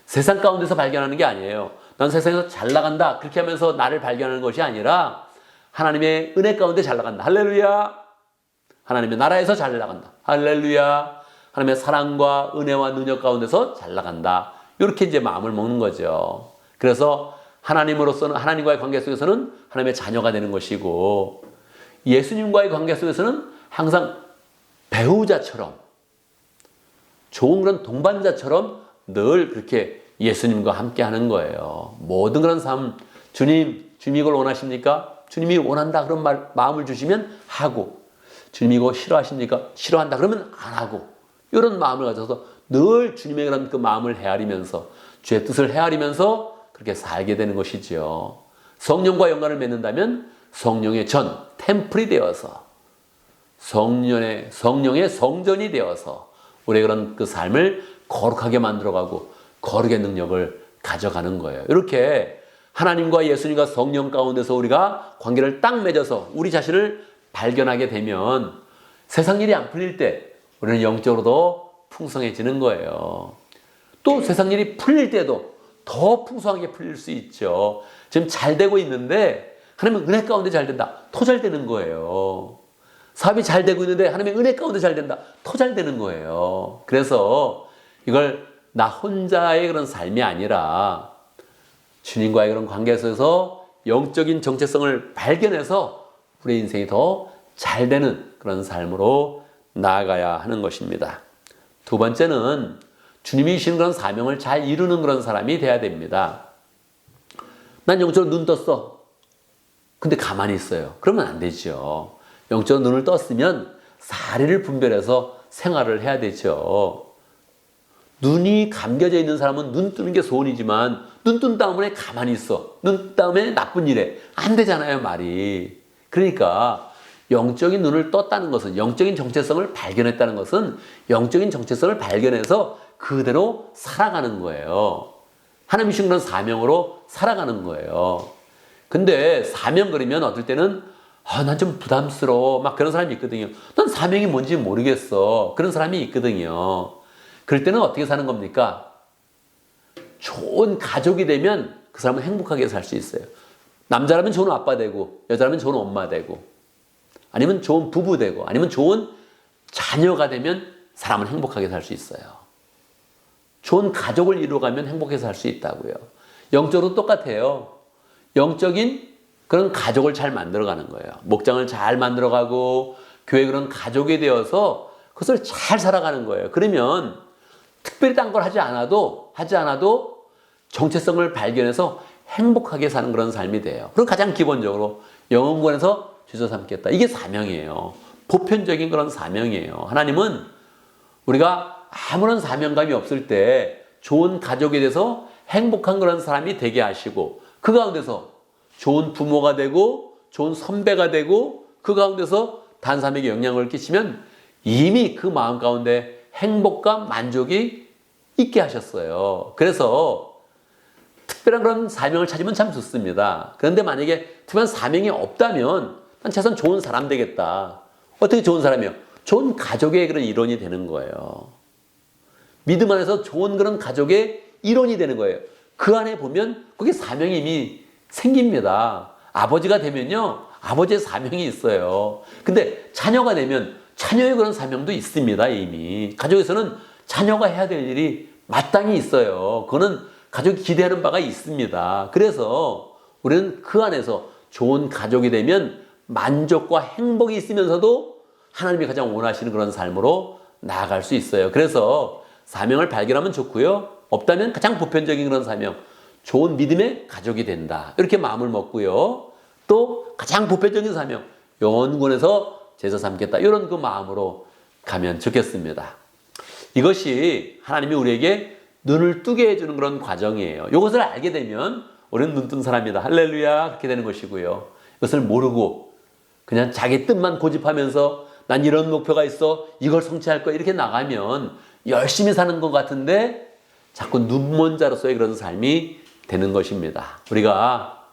세상 가운데서 발견하는 게 아니에요. 난 세상에서 잘 나간다. 그렇게 하면서 나를 발견하는 것이 아니라 하나님의 은혜 가운데 잘 나간다. 할렐루야. 하나님의 나라에서 잘 나간다. 할렐루야. 하나님의 사랑과 은혜와 능력 가운데서 잘 나간다. 이렇게 이제 마음을 먹는 거죠. 그래서 하나님으로서는, 하나님과의 관계 속에서는 하나님의 자녀가 되는 것이고, 예수님과의 관계 속에서는 항상 배우자처럼, 좋은 그런 동반자처럼 늘 그렇게 예수님과 함께 하는 거예요. 모든 그런 삶, 주님 이걸 원하십니까? 주님이 원한다 그런 마음을 주시면 하고, 주님이 이거 싫어하십니까? 싫어한다 그러면 안 하고, 이런 마음을 가져서 늘 주님의 그런 그 마음을 헤아리면서, 주의 뜻을 헤아리면서 그렇게 살게 되는 것이죠. 성령과 연관을 맺는다면 성령의 전, 템플이 되어서, 성령의 성전이 되어서 우리의 그런 그 삶을 거룩하게 만들어가고 거룩의 능력을 가져가는 거예요. 이렇게 하나님과 예수님과 성령 가운데서 우리가 관계를 딱 맺어서 우리 자신을 발견하게 되면 세상 일이 안 풀릴 때 우리는 영적으로도 풍성해지는 거예요. 또 세상 일이 풀릴 때도 더 풍성하게 풀릴 수 있죠. 지금 잘 되고 있는데 하나님은 은혜 가운데 잘 된다. 더 잘 되는 거예요. 사업이 잘 되고 있는데 하나님의 은혜 가운데 잘 된다. 더 잘 되는 거예요. 그래서 이걸 나 혼자의 그런 삶이 아니라 주님과의 그런 관계 속에서 영적인 정체성을 발견해서 우리 인생이 더 잘 되는 그런 삶으로 나아가야 하는 것입니다. 두 번째는 주님이 주신 그런 사명을 잘 이루는 그런 사람이 돼야 됩니다. 난 영적으로 눈 떴어. 근데 가만히 있어요. 그러면 안 되죠. 영적으로 눈을 떴으면 사리를 분별해서 생활을 해야 되죠. 눈이 감겨져 있는 사람은 눈 뜨는 게 소원이지만 눈 뜬 다음에 가만히 있어. 눈 뜬 다음에 나쁜 일에 안 되잖아요, 말이. 그러니까 영적인 눈을 떴다는 것은, 영적인 정체성을 발견했다는 것은 영적인 정체성을 발견해서 그대로 살아가는 거예요. 하나님이 주신 그런 사명으로 살아가는 거예요. 근데 사명 그러면 어떨 때는 난 좀 부담스러워 막 그런 사람이 있거든요. 난 사명이 뭔지 모르겠어. 그런 사람이 있거든요. 그럴 때는 어떻게 사는 겁니까? 좋은 가족이 되면 그 사람은 행복하게 살 수 있어요. 남자라면 좋은 아빠 되고, 여자라면 좋은 엄마 되고, 아니면 좋은 부부 되고, 아니면 좋은 자녀가 되면 사람은 행복하게 살 수 있어요. 좋은 가족을 이루어가면 행복해서 살 수 있다고요. 영적으로 똑같아요. 영적인 그런 가족을 잘 만들어가는 거예요. 목장을 잘 만들어가고 교회 그런 가족이 되어서 그것을 잘 살아가는 거예요. 그러면 특별히 딴 걸 하지 않아도 정체성을 발견해서 행복하게 사는 그런 삶이 돼요. 그리고 가장 기본적으로 영혼권에서 죄서 삼겠다. 이게 사명이에요. 보편적인 그런 사명이에요. 하나님은 우리가 아무런 사명감이 없을 때 좋은 가족이 돼서 행복한 그런 사람이 되게 하시고, 그 가운데서 좋은 부모가 되고 좋은 선배가 되고, 그 가운데서 다른 사람에게 영향을 끼치면 이미 그 마음 가운데 행복과 만족이 있게 하셨어요. 그래서 특별한 그런 사명을 찾으면 참 좋습니다. 그런데 만약에 특별한 사명이 없다면 난 최소한 좋은 사람 되겠다. 어떻게 좋은 사람이요? 좋은 가족의 그런 일원이 되는 거예요. 믿음 안에서 좋은 그런 가족의 일원이 되는 거예요. 그 안에 보면 거기 사명이 이미 생깁니다. 아버지가 되면요, 아버지의 사명이 있어요. 근데 자녀가 되면 자녀의 그런 사명도 있습니다. 이미 가족에서는 자녀가 해야 될 일이 마땅히 있어요. 그거는 가족이 기대하는 바가 있습니다. 그래서 우리는 그 안에서 좋은 가족이 되면 만족과 행복이 있으면서도 하나님이 가장 원하시는 그런 삶으로 나아갈 수 있어요. 그래서 사명을 발견하면 좋고요. 없다면 가장 보편적인 그런 사명, 좋은 믿음의 가족이 된다. 이렇게 마음을 먹고요. 또 가장 보편적인 사명, 영혼권에서 제사 삼겠다. 이런 그 마음으로 가면 좋겠습니다. 이것이 하나님이 우리에게 눈을 뜨게 해주는 그런 과정이에요. 이것을 알게 되면 우리는 눈뜬 사람이다. 할렐루야. 그렇게 되는 것이고요. 이것을 모르고 그냥 자기 뜻만 고집하면서 난 이런 목표가 있어, 이걸 성취할 거야, 이렇게 나가면 열심히 사는 것 같은데 자꾸 눈먼 자로서의 그런 삶이 되는 것입니다. 우리가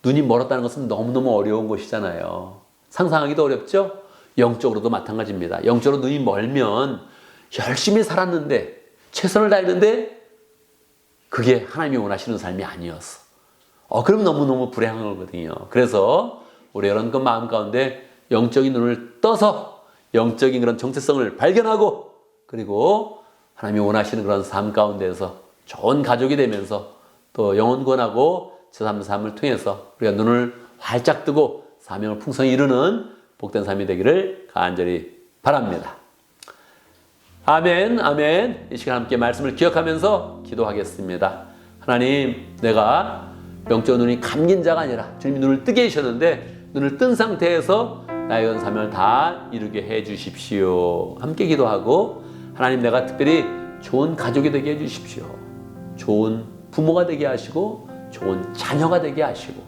눈이 멀었다는 것은 너무너무 어려운 것이잖아요. 상상하기도 어렵죠? 영적으로도 마찬가지입니다. 영적으로 눈이 멀면 열심히 살았는데, 최선을 다했는데 그게 하나님이 원하시는 삶이 아니었어. 그럼 너무너무 불행한 거거든요. 그래서 우리 이런 그 마음 가운데 영적인 눈을 떠서 영적인 그런 정체성을 발견하고, 그리고 하나님이 원하시는 그런 삶 가운데에서 좋은 가족이 되면서 또 영혼권하고 제3 삶을 통해서 우리가 눈을 활짝 뜨고 사명을 풍성히 이루는 복된 삶이 되기를 간절히 바랍니다. 아멘, 아멘. 이 시간 함께 말씀을 기억하면서 기도하겠습니다. 하나님, 내가 영적 눈이 감긴 자가 아니라 주님이 눈을 뜨게 해주셨는데 눈을 뜬 상태에서 나의 그 사명을 다 이루게 해 주십시오. 함께 기도하고, 하나님, 내가 특별히 좋은 가족이 되게 해 주십시오. 좋은 부모가 되게 하시고 좋은 자녀가 되게 하시고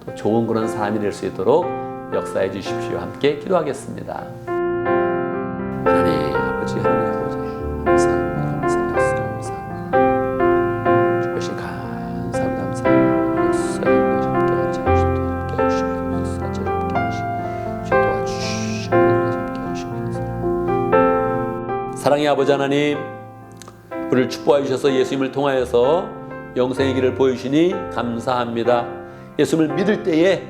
또 좋은 그런 사람이 될 수 있도록 역사해 주십시오. 함께 기도하겠습니다. 하나님 아버지, 하나님 아버지, 감사합니다. 주신 감사합니다. 역사에 함께 하시고 함께 하시고 역사에 함께 하시고 도와주시고 함께 하시고. 사랑의 아버지 하나님, 우리를 축복해 주셔서 예수님을 통하여서 영생의 길을 보여주시니 감사합니다. 예수님을 믿을 때에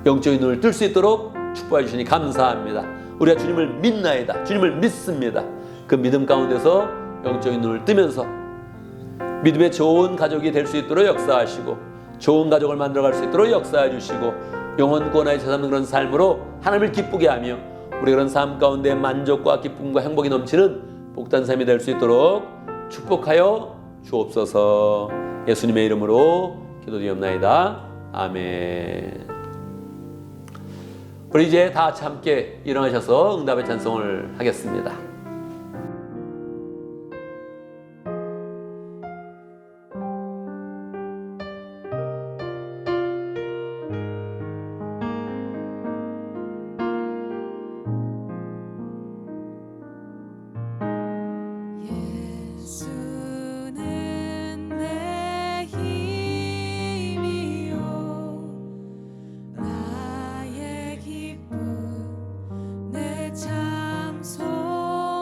영적인 눈을 뜰 수 있도록 축복해 주시니 감사합니다. 우리가 주님을 믿나이다. 주님을 믿습니다. 그 믿음 가운데서 영적인 눈을 뜨면서 믿음의 좋은 가족이 될 수 있도록 역사하시고 좋은 가족을 만들어갈 수 있도록 역사해 주시고 영혼권하에 찾아는 그런 삶으로 하나님을 기쁘게 하며 우리 그런 삶 가운데 만족과 기쁨과 행복이 넘치는 복된 삶이 될 수 있도록 축복하여 주옵소서. 예수님의 이름으로 기도드리옵나이다. 아멘. 우리 이제 다 같이 함께 일어나셔서 응답의 찬송을 하겠습니다. 예수는 내 힘이요 나의 기쁨 내 참 소망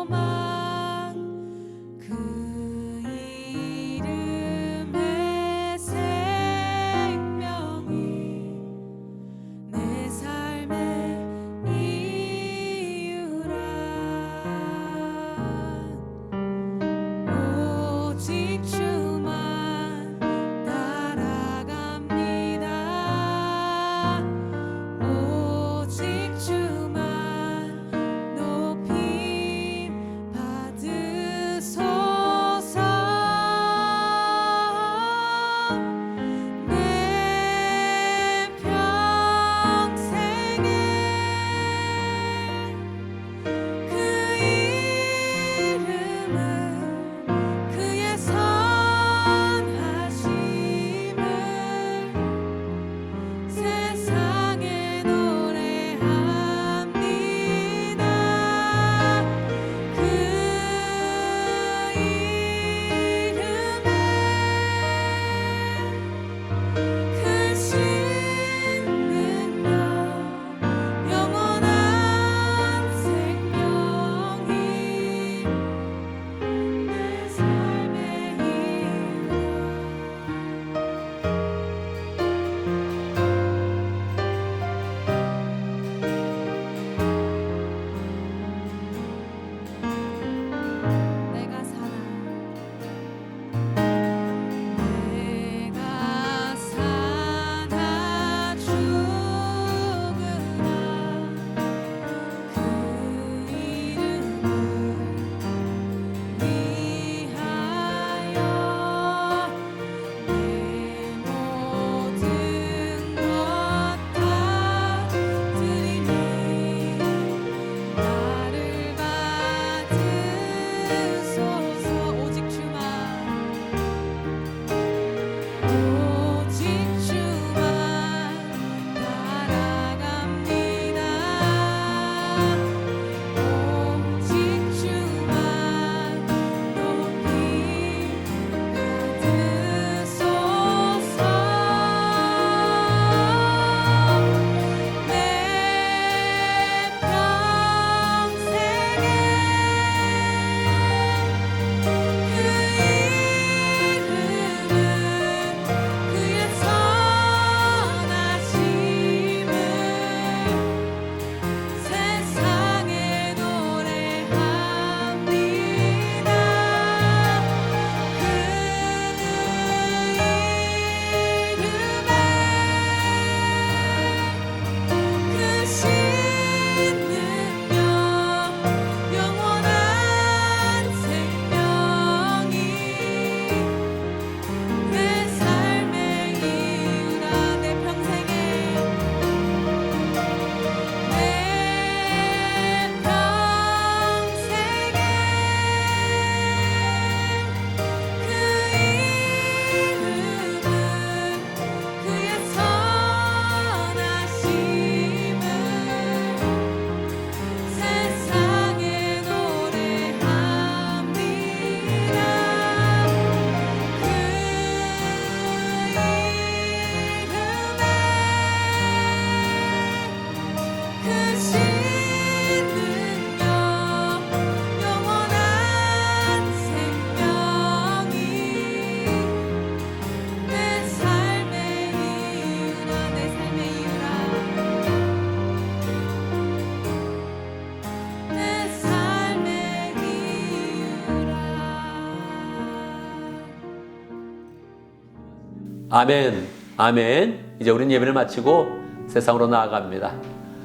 아멘, 아멘. 이제 우리는 예배를 마치고 세상으로 나아갑니다.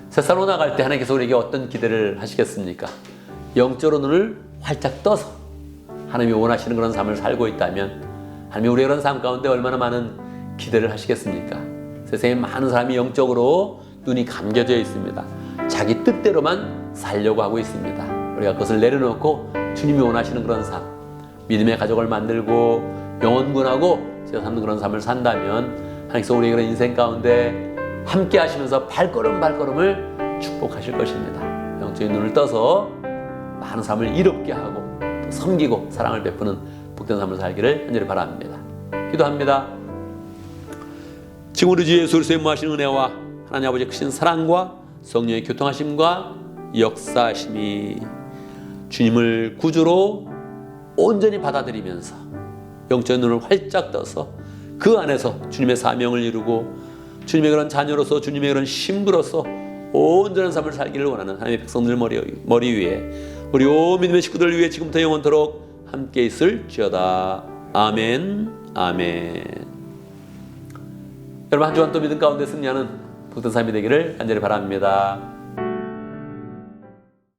세상으로 나갈 때 하나님께서 우리에게 어떤 기대를 하시겠습니까? 영적으로 눈을 활짝 떠서 하나님이 원하시는 그런 삶을 살고 있다면 하나님이 우리의 그런 삶 가운데 얼마나 많은 기대를 하시겠습니까? 세상에 많은 사람이 영적으로 눈이 감겨져 있습니다. 자기 뜻대로만 살려고 하고 있습니다. 우리가 그것을 내려놓고 주님이 원하시는 그런 삶, 믿음의 가족을 만들고 영원군하고 제가 사는 그런 삶을 산다면 하나님께서 우리의 그런 인생 가운데 함께 하시면서 발걸음을 축복하실 것입니다. 영적인 눈을 떠서 많은 삶을 이롭게 하고 또 섬기고 사랑을 베푸는 복된 삶을 살기를 간절히 바랍니다. 기도합니다. 지금 우리 주 예수 그리스도의 무하신 은혜와 하나님 아버지의 크신 사랑과 성령의 교통하심과 역사하심이 주님을 구주로 온전히 받아들이면서 영적인 눈을 활짝 떠서 그 안에서 주님의 사명을 이루고 주님의 그런 자녀로서 주님의 그런 신부로서 온전한 삶을 살기를 원하는 하나님의 백성들 머리 위에 우리 온 믿음의 식구들 위해 지금부터 영원토록 함께 있을지어다. 아멘, 아멘. 여러분 한 주간 또 믿음 가운데 승리하는 복된 삶이 되기를 간절히 바랍니다.